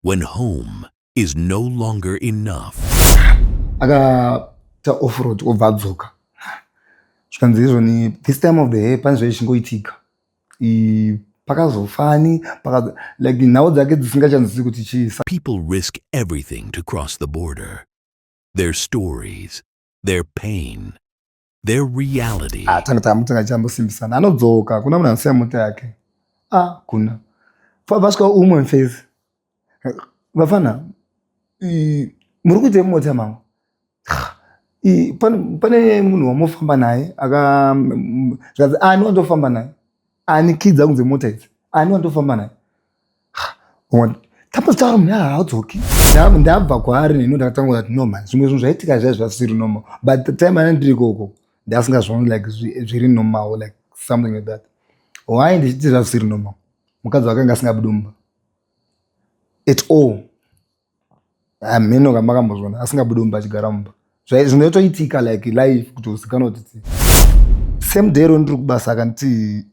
when home is no longer enough. Akaita off-road ovadzoka. Zvikanzi izvoni this time of the year pane zvichingoitika. Pakazofani like nhau dzake dzisingachanzisi kuti chii. People risk everything to cross the border. Their stories, their pain, their reality. Tanga chambosimbisana. Anodzoka kuna munhu anosiya mota yake. Kuna. Vasvika umwe phase. Vafana. Muri kuita mota mangu. Pane munhu wamofamba naye zvazi ani wandofamba naye ani kidza kunze mota idzi ani wandofamba naye tapozitaura munhu haadzoki ndabva kwaari neno ndakatanga kuti no man zvimwe zvinhu zvaitika zvai zvasiri normal but the time ana ndiri ikoko ndasingazvoni like zviri normal like something like that why ndichiti zvasiri normal mukadzi wakanga asingabudi mumba at all mheno kamakambozvona asingabudi mumba achigara mumba zvinotoitika like life kuti uzikanwa kuti same day ro ndiri kubasa akanti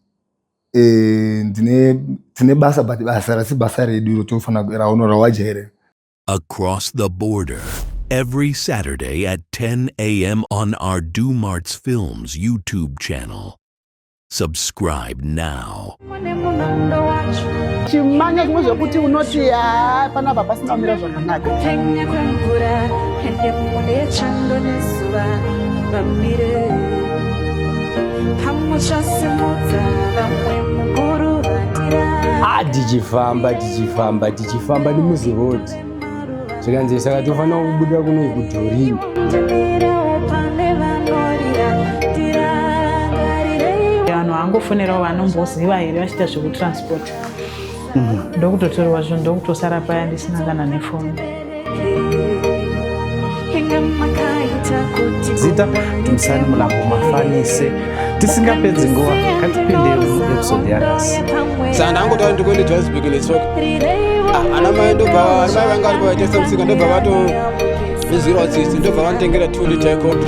ndine basa but basa rasi basa redu rotofanira raono rawajaire. Across the Border, every Saturday at 10 a.m. on our Do Marts Films YouTube channel. Subscribe now. Chimanya kumwe zvokuti unoti panapa pasina kumira zvakanaka. Tichifamba nemuzi road. Zvikanzi saka tofanira kubuda kuno kudhorini. Vanhu vangofonerawo vanomboziva here vachiita zvekutransport. Ndokutotorwa zvinhu ndokutosara paya ndisina kana nefoni. Zita tumusani mulambo mafanise tisingapedzi nguva katipindei episode yakasi. Saka ndangotaura ndikuende Johannesburg netsoka. Ana mai ndobva vanga vari paita semusika ndobva vato nezero tsitsi ndobva vanotengera 2 liter cold.